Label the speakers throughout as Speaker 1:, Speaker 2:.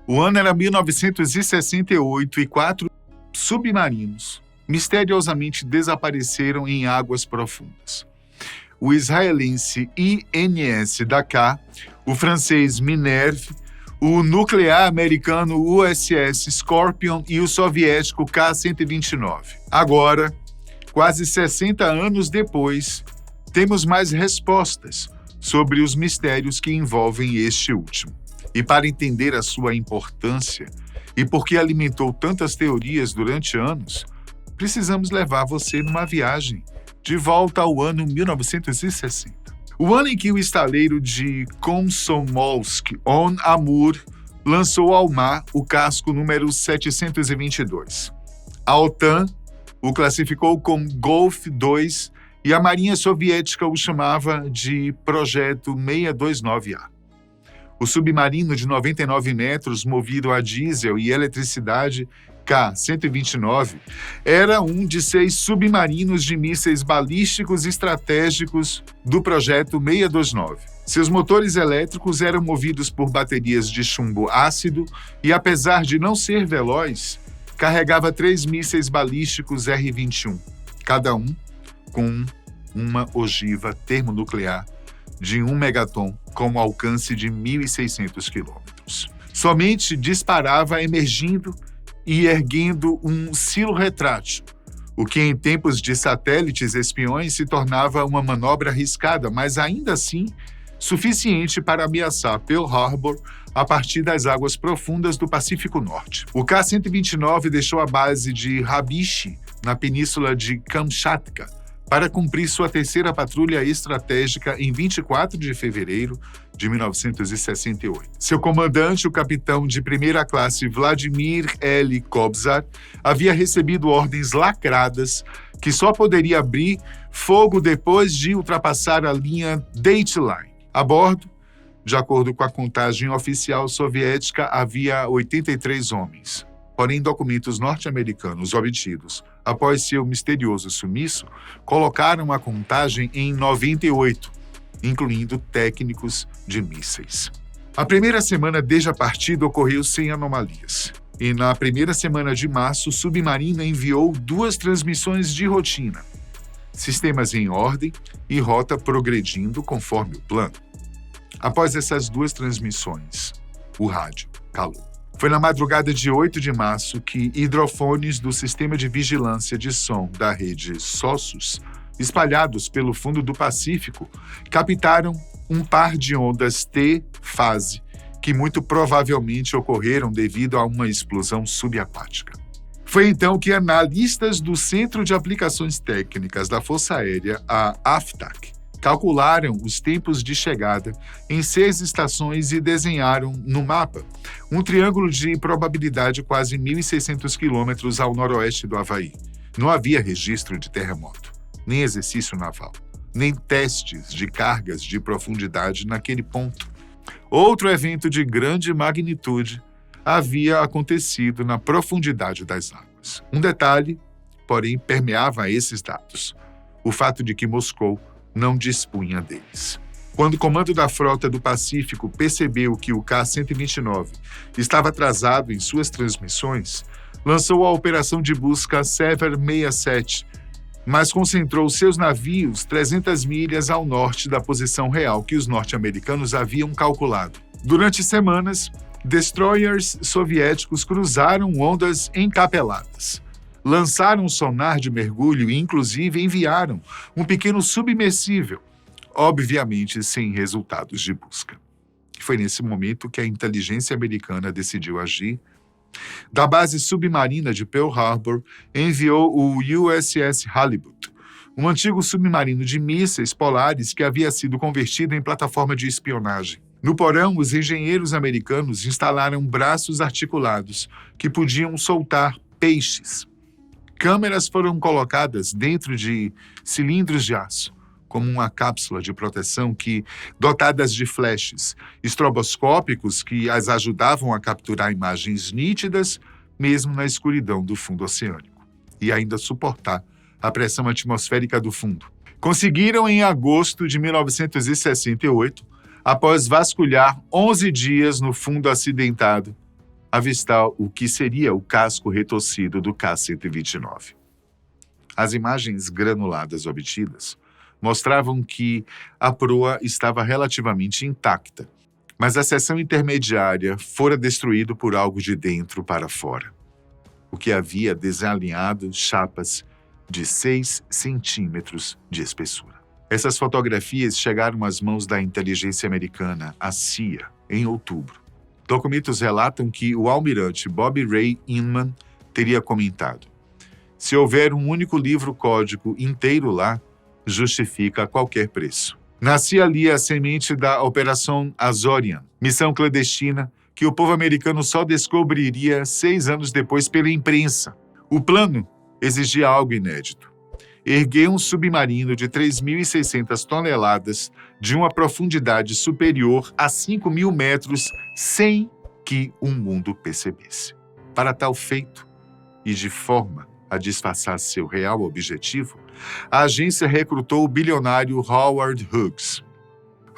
Speaker 1: O ano era 1968 e 4 submarinos misteriosamente desapareceram em águas profundas. O israelense INS Dakar, o francês Minerve, o nuclear americano USS Scorpion e o soviético K-129. Agora, quase 60 anos depois, temos mais respostas sobre os mistérios que envolvem este último. E para entender a sua importância e por que alimentou tantas teorias durante anos, precisamos levar você numa viagem de volta ao ano 1960. O ano em que o estaleiro de Komsomolsk-on-Amur lançou ao mar o casco número 722. A OTAN o classificou como Golf 2 e a Marinha Soviética o chamava de Projeto 629A. O submarino de 99 metros, movido a diesel e eletricidade, K-129, era um de 6 submarinos de mísseis balísticos estratégicos do Projeto 629. Seus motores elétricos eram movidos por baterias de chumbo ácido e, apesar de não ser veloz, carregava 3 mísseis balísticos R-21, cada um com uma ogiva termonuclear de 1 megaton com alcance de 1.600 quilômetros. Somente disparava emergindo e erguendo um silo retrátil, o que em tempos de satélites espiões se tornava uma manobra arriscada, mas ainda assim suficiente para ameaçar Pearl Harbor a partir das águas profundas do Pacífico Norte. O K-129 deixou a base de Rabishi, na península de Kamchatka, para cumprir sua terceira patrulha estratégica em 24 de fevereiro de 1968. Seu comandante, o capitão de primeira classe Vladimir L. Kobzar, havia recebido ordens lacradas que só poderia abrir fogo depois de ultrapassar a linha Dateline. A bordo, de acordo com a contagem oficial soviética, havia 83 homens. Porém, documentos norte-americanos obtidos após seu misterioso sumiço colocaram a contagem em 98, incluindo técnicos de mísseis. A primeira semana desde a partida ocorreu sem anomalias. E na primeira semana de março, o submarino enviou 2 transmissões de rotina, sistemas em ordem e rota progredindo conforme o plano. Após essas 2 transmissões, o rádio calou. Foi na madrugada de 8 de março que hidrofones do sistema de vigilância de som da rede SOSUS, espalhados pelo fundo do Pacífico, captaram um par de ondas T-fase que muito provavelmente ocorreram devido a uma explosão subaquática. Foi então que analistas do Centro de Aplicações Técnicas da Força Aérea, a AFTAC, calcularam os tempos de chegada em 6 estações e desenharam, no mapa, um triângulo de probabilidade quase 1.600 quilômetros ao noroeste do Havaí. Não havia registro de terremoto, nem exercício naval, nem testes de cargas de profundidade naquele ponto. Outro evento de grande magnitude havia acontecido na profundidade das águas. Um detalhe, porém, permeava esses dados: o fato de que Moscou não dispunha deles. Quando o comando da frota do Pacífico percebeu que o K-129 estava atrasado em suas transmissões, lançou a operação de busca Sever 67, mas concentrou seus navios 300 milhas ao norte da posição real que os norte-americanos haviam calculado. Durante semanas, destroyers soviéticos cruzaram ondas encapeladas. Lançaram sonar de mergulho e, inclusive, enviaram um pequeno submersível, obviamente sem resultados de busca. Foi nesse momento que a inteligência americana decidiu agir. Da base submarina de Pearl Harbor, enviou o USS Halibut, um antigo submarino de mísseis polares que havia sido convertido em plataforma de espionagem. No porão, os engenheiros americanos instalaram braços articulados que podiam soltar peixes. Câmeras foram colocadas dentro de cilindros de aço, como uma cápsula de proteção que, dotadas de flashes estroboscópicos que as ajudavam a capturar imagens nítidas, mesmo na escuridão do fundo oceânico, e ainda suportar a pressão atmosférica do fundo. Conseguiram em agosto de 1968, após vasculhar 11 dias no fundo acidentado, avistar o que seria o casco retorcido do K-129. As imagens granuladas obtidas mostravam que a proa estava relativamente intacta, mas a seção intermediária fora destruída por algo de dentro para fora, o que havia desalinhado chapas de 6 centímetros de espessura. Essas fotografias chegaram às mãos da inteligência americana, a CIA, em outubro. Documentos relatam que o almirante Bob Ray Inman teria comentado: "Se houver um único livro-código inteiro lá, justifica a qualquer preço." Nascia ali a semente da Operação Azorian, missão clandestina que o povo americano só descobriria 6 anos depois pela imprensa. O plano exigia algo inédito: erguer um submarino de 3.600 toneladas de uma profundidade superior a 5.000 metros sem que o mundo percebesse. Para tal feito, e de forma a disfarçar seu real objetivo, a agência recrutou o bilionário Howard Hughes.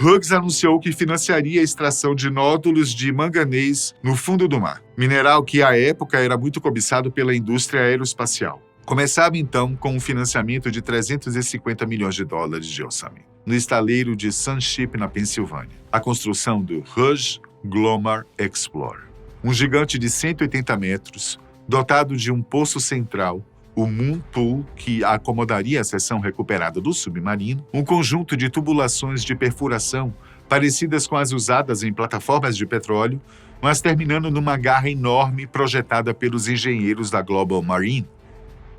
Speaker 1: Hughes anunciou que financiaria a extração de nódulos de manganês no fundo do mar, mineral que à época era muito cobiçado pela indústria aeroespacial. Começava então com um financiamento de 350 milhões de dólares de orçamento, no estaleiro de Sunship, na Pensilvânia, a construção do Rush Glomar Explorer, um gigante de 180 metros, dotado de um poço central, o Moon Pool, que acomodaria a seção recuperada do submarino, um conjunto de tubulações de perfuração parecidas com as usadas em plataformas de petróleo, mas terminando numa garra enorme projetada pelos engenheiros da Global Marine,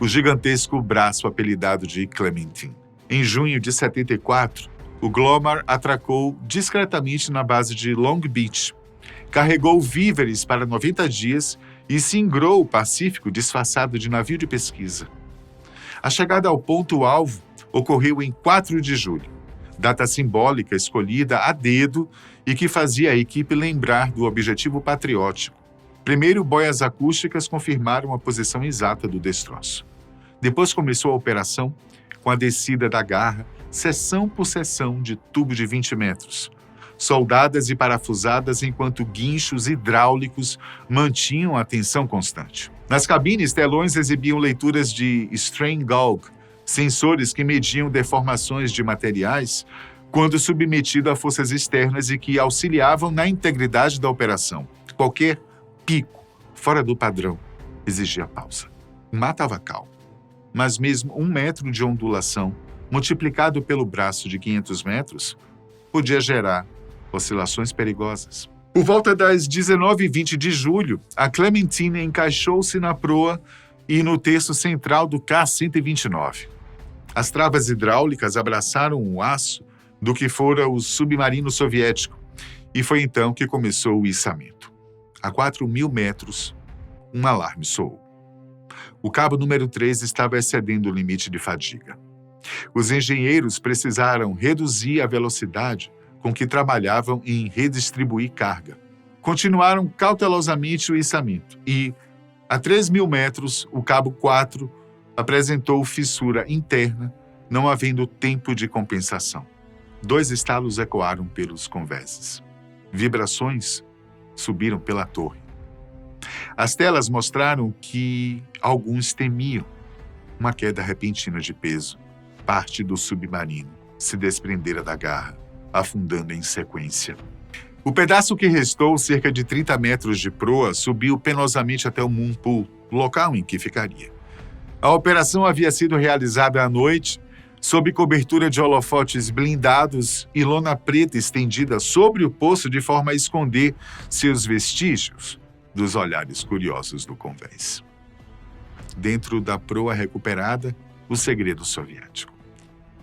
Speaker 1: o gigantesco braço apelidado de Clementine. Em junho de 74, o Glomar atracou discretamente na base de Long Beach, carregou víveres para 90 dias e singrou o Pacífico disfarçado de navio de pesquisa. A chegada ao ponto-alvo ocorreu em 4 de julho, data simbólica escolhida a dedo e que fazia a equipe lembrar do objetivo patriótico. Primeiro, boias acústicas confirmaram a posição exata do destroço. Depois começou a operação com a descida da garra, seção por seção de tubo de 20 metros, soldadas e parafusadas enquanto guinchos hidráulicos mantinham a tensão constante. Nas cabines, telões exibiam leituras de strain gauge, sensores que mediam deformações de materiais quando submetido a forças externas e que auxiliavam na integridade da operação. Qualquer pico fora do padrão exigia pausa. O mar estava calmo, mas mesmo 1 metro de ondulação, multiplicado pelo braço de 500 metros, podia gerar oscilações perigosas. Por volta das 19h20 de julho, a Clementine encaixou-se na proa e no terço central do K-129. As travas hidráulicas abraçaram o aço do que fora o submarino soviético, e foi então que começou o içamento. A 4.000 metros, um alarme soou. O cabo número 3 estava excedendo o limite de fadiga. Os engenheiros precisaram reduzir a velocidade com que trabalhavam em redistribuir carga. Continuaram cautelosamente o içamento e, a 3.000 metros, o cabo 4 apresentou fissura interna, não havendo tempo de compensação. 2 estalos ecoaram pelos convéses. Vibrações subiram pela torre. As telas mostraram que alguns temiam uma queda repentina de peso. Parte do submarino se desprendera da garra, afundando em sequência. O pedaço que restou, cerca de 30 metros de proa, subiu penosamente até o Moon Pool, local em que ficaria. A operação havia sido realizada à noite, sob cobertura de holofotes blindados e lona preta estendida sobre o poço de forma a esconder seus vestígios dos olhares curiosos do convés. Dentro da proa recuperada, o segredo soviético.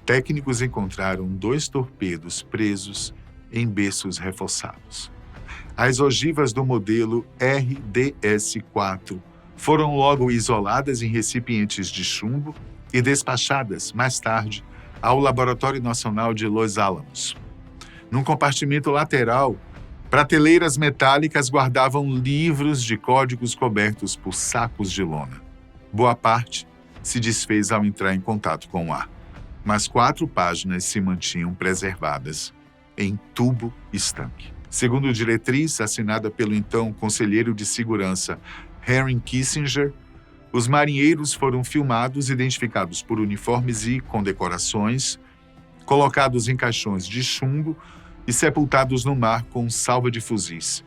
Speaker 1: Técnicos encontraram 2 torpedos presos em berços reforçados. As ogivas do modelo RDS-4 foram logo isoladas em recipientes de chumbo e despachadas, mais tarde, ao Laboratório Nacional de Los Alamos. Num compartimento lateral, prateleiras metálicas guardavam livros de códigos cobertos por sacos de lona. Boa parte se desfez ao entrar em contato com o ar, mas 4 páginas se mantinham preservadas em tubo estanque. Segundo diretriz assinada pelo então conselheiro de segurança Henry Kissinger, os marinheiros foram filmados, identificados por uniformes e condecorações, colocados em caixões de chumbo e sepultados no mar com salva de fuzis,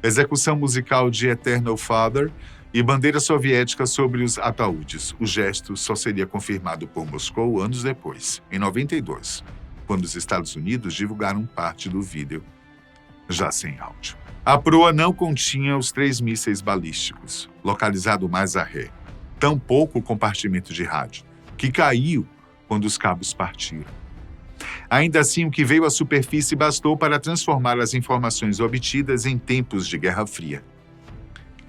Speaker 1: execução musical de Eternal Father e bandeira soviética sobre os ataúdes. O gesto só seria confirmado por Moscou anos depois, em 92, quando os Estados Unidos divulgaram parte do vídeo, já sem áudio. A proa não continha os 3 mísseis balísticos, localizado mais a ré, tampouco o compartimento de rádio, que caiu quando os cabos partiram. Ainda assim, o que veio à superfície bastou para transformar as informações obtidas em tempos de Guerra Fria.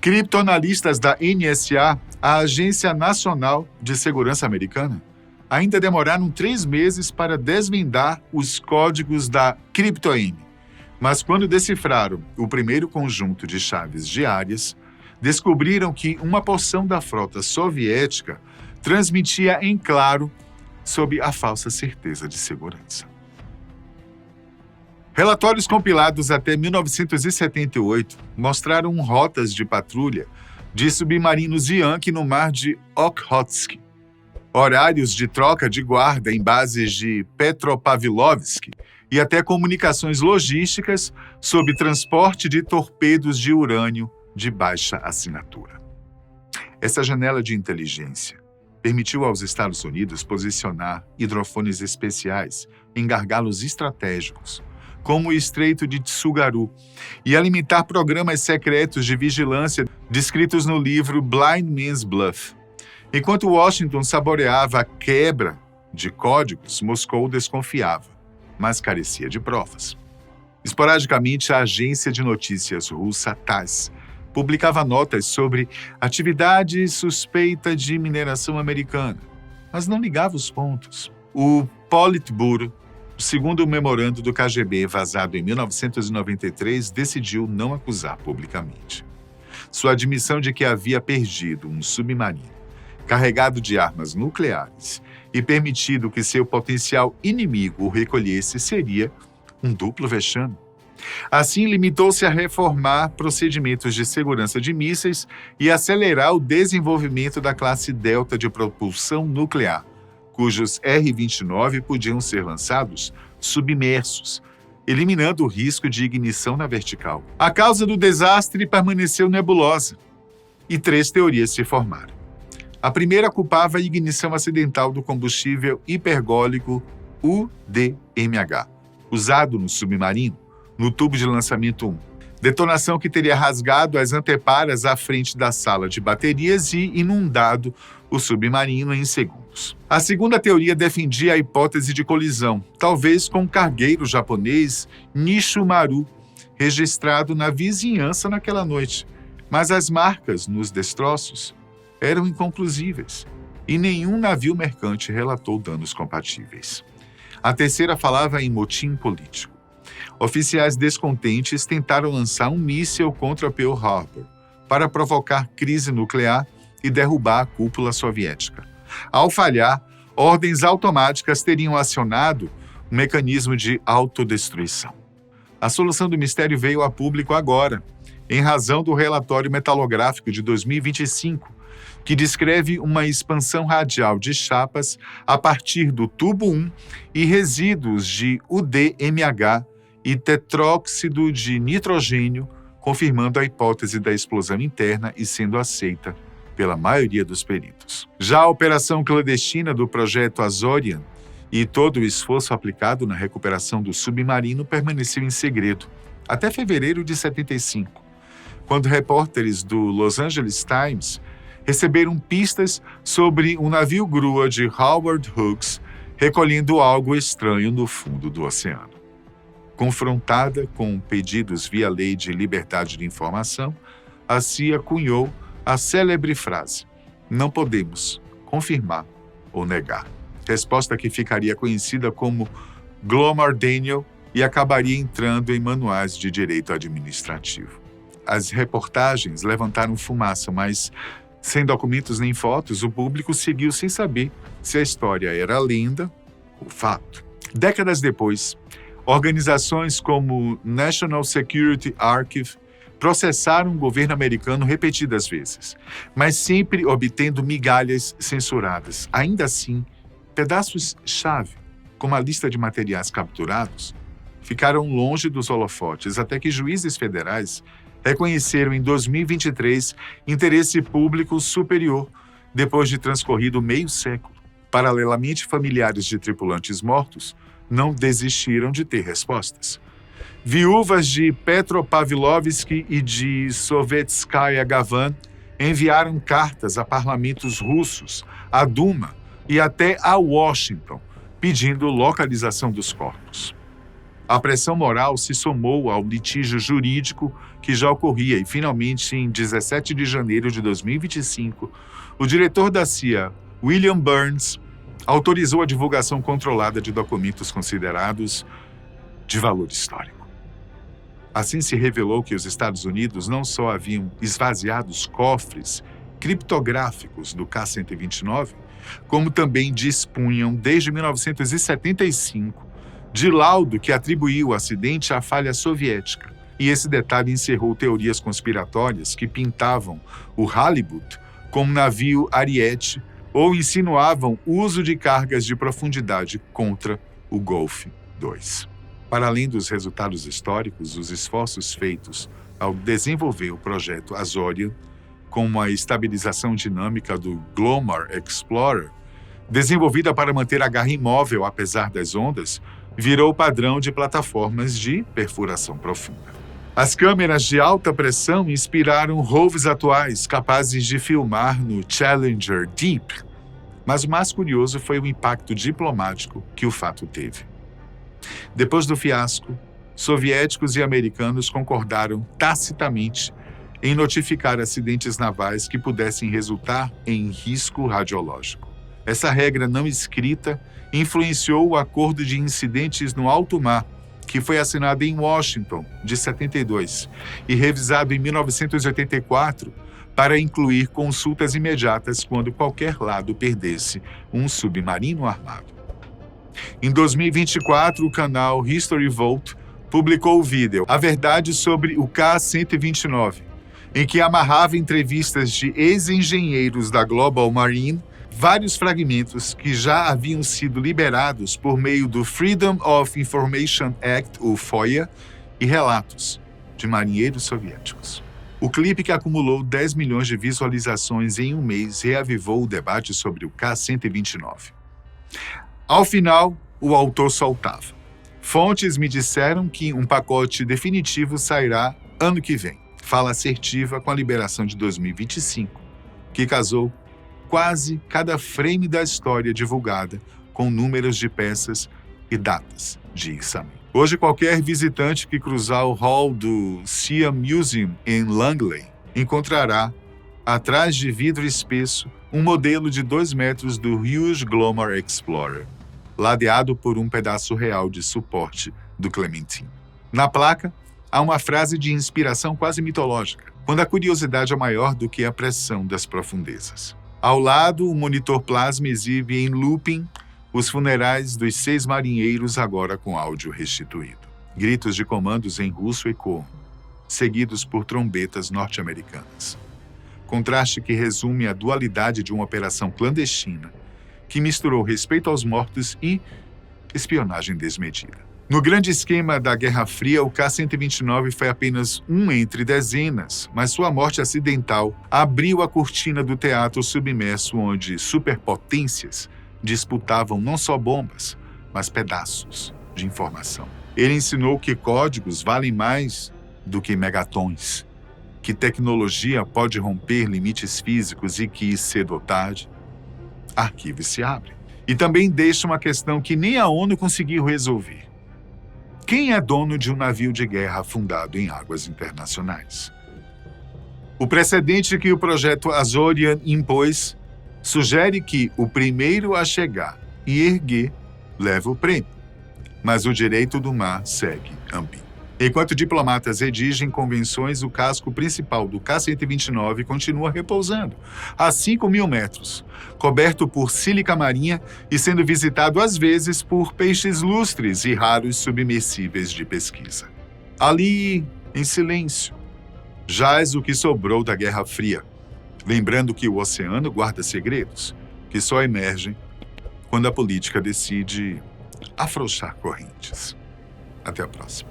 Speaker 1: Criptoanalistas da NSA, a Agência Nacional de Segurança Americana, ainda demoraram 3 meses para desvendar os códigos da CryptoM, mas quando decifraram o primeiro conjunto de chaves diárias, descobriram que uma porção da frota soviética transmitia em claro sob a falsa certeza de segurança. Relatórios compilados até 1978 mostraram rotas de patrulha de submarinos Yankee no mar de Okhotsk, horários de troca de guarda em bases de Petropavlovsk e até comunicações logísticas sob transporte de torpedos de urânio de baixa assinatura. Essa janela de inteligência permitiu aos Estados Unidos posicionar hidrofones especiais em gargalos estratégicos, como o Estreito de Tsugaru, e alimentar programas secretos de vigilância descritos no livro Blind Man's Bluff. Enquanto Washington saboreava a quebra de códigos, Moscou desconfiava, mas carecia de provas. Esporadicamente, a agência de notícias russa TASS publicava notas sobre atividade suspeita de mineração americana, mas não ligava os pontos. O Politburo, segundo o memorando do KGB vazado em 1993, decidiu não acusar publicamente. Sua admissão de que havia perdido um submarino carregado de armas nucleares e permitido que seu potencial inimigo o recolhesse seria um duplo vexame. Assim, limitou-se a reformar procedimentos de segurança de mísseis e acelerar o desenvolvimento da classe Delta de propulsão nuclear, cujos R-29 podiam ser lançados submersos, eliminando o risco de ignição na vertical. A causa do desastre permaneceu nebulosa e 3 teorias se formaram. A primeira culpava a ignição acidental do combustível hipergólico UDMH, usado no submarino, no tubo de lançamento 1. Detonação que teria rasgado as anteparas à frente da sala de baterias e inundado o submarino em segundos. A segunda teoria defendia a hipótese de colisão, talvez com o cargueiro japonês Nishumaru, registrado na vizinhança naquela noite. Mas as marcas nos destroços eram inconclusíveis e nenhum navio mercante relatou danos compatíveis. A terceira falava em motim político. Oficiais descontentes tentaram lançar um míssil contra Pearl Harbor para provocar crise nuclear e derrubar a cúpula soviética. Ao falhar, ordens automáticas teriam acionado um mecanismo de autodestruição. A solução do mistério veio a público agora, em razão do relatório metalográfico de 2025, que descreve uma expansão radial de chapas a partir do tubo 1 e resíduos de UDMH e tetróxido de nitrogênio, confirmando a hipótese da explosão interna e sendo aceita pela maioria dos peritos. Já a operação clandestina do projeto Azorian e todo o esforço aplicado na recuperação do submarino permaneceu em segredo, até fevereiro de 75, quando repórteres do Los Angeles Times receberam pistas sobre um navio-grua de Howard Hughes recolhendo algo estranho no fundo do oceano. Confrontada com pedidos via lei de liberdade de informação, a CIA cunhou a célebre frase: "Não podemos confirmar ou negar". Resposta que ficaria conhecida como Glomar Daniel e acabaria entrando em manuais de direito administrativo. As reportagens levantaram fumaça, mas sem documentos nem fotos, o público seguiu sem saber se a história era lenda ou fato. Décadas depois, Organizações como National Security Archive processaram o governo americano repetidas vezes, mas sempre obtendo migalhas censuradas. Ainda assim, pedaços-chave, como a lista de materiais capturados, ficaram longe dos holofotes até que juízes federais reconheceram em 2023 interesse público superior depois de transcorrido meio século. Paralelamente, familiares de tripulantes mortos não desistiram de ter respostas. Viúvas de Petropavlovsky e de Sovetskaya Gavan enviaram cartas a parlamentos russos, à Duma e até a Washington, pedindo localização dos corpos. A pressão moral se somou ao litígio jurídico que já ocorria e, finalmente, em 17 de janeiro de 2025, o diretor da CIA, William Burns, autorizou a divulgação controlada de documentos considerados de valor histórico. Assim se revelou que os Estados Unidos não só haviam esvaziado os cofres criptográficos do K-129, como também dispunham, desde 1975, de laudo que atribuiu o acidente à falha soviética. E esse detalhe encerrou teorias conspiratórias que pintavam o Halibut como navio Ariete ou insinuavam uso de cargas de profundidade contra o Golf 2. Para além dos resultados históricos, os esforços feitos ao desenvolver o projeto Azorian, como a estabilização dinâmica do Glomar Explorer, desenvolvida para manter a garra imóvel apesar das ondas, virou padrão de plataformas de perfuração profunda. As câmeras de alta pressão inspiraram rovers atuais capazes de filmar no Challenger Deep, mas o mais curioso foi o impacto diplomático que o fato teve. Depois do fiasco, soviéticos e americanos concordaram tacitamente em notificar acidentes navais que pudessem resultar em risco radiológico. Essa regra não escrita influenciou o Acordo de Incidentes no Alto Mar, que foi assinado em Washington, de 72, e revisado em 1984 para incluir consultas imediatas quando qualquer lado perdesse um submarino armado. Em 2024, o canal History Vault publicou o vídeo A Verdade sobre o K-129, em que amarrava entrevistas de ex-engenheiros da Global Marine, vários fragmentos que já haviam sido liberados por meio do Freedom of Information Act, ou FOIA, e relatos de marinheiros soviéticos. O clipe, que acumulou 10 milhões de visualizações em um mês, reavivou o debate sobre o K-129. Ao final, o autor soltava: fontes me disseram que um pacote definitivo sairá ano que vem. Fala assertiva com a liberação de 2025, que casou quase cada frame da história divulgada com números de peças e datas de içamento. Hoje, qualquer visitante que cruzar o hall do Sea Museum em Langley encontrará, atrás de vidro espesso, um modelo de 2 metros do Hughes Glomar Explorer, ladeado por um pedaço real de suporte do Clementine. Na placa, há uma frase de inspiração quase mitológica, quando a curiosidade é maior do que a pressão das profundezas. Ao lado, o monitor plasma exibe em looping os funerais dos 6 marinheiros, agora com áudio restituído. Gritos de comandos em russo ecoam, seguidos por trombetas norte-americanas. Contraste que resume a dualidade de uma operação clandestina que misturou respeito aos mortos e espionagem desmedida. No grande esquema da Guerra Fria, o K-129 foi apenas um entre dezenas, mas sua morte acidental abriu a cortina do teatro submerso onde superpotências disputavam não só bombas, mas pedaços de informação. Ele ensinou que códigos valem mais do que megatons, que tecnologia pode romper limites físicos e que, cedo ou tarde, arquivos se abrem. E também deixa uma questão que nem a ONU conseguiu resolver. Quem é dono de um navio de guerra afundado em águas internacionais? O precedente que o projeto Azorian impôs sugere que o primeiro a chegar e erguer leva o prêmio, mas o direito do mar segue ambíguo. Enquanto diplomatas redigem convenções, o casco principal do K-129 continua repousando, a 5.000 metros, coberto por sílica marinha e sendo visitado às vezes por peixes lustres e raros submersíveis de pesquisa. Ali, em silêncio, jaz o que sobrou da Guerra Fria, lembrando que o oceano guarda segredos que só emergem quando a política decide afrouxar correntes. Até a próxima.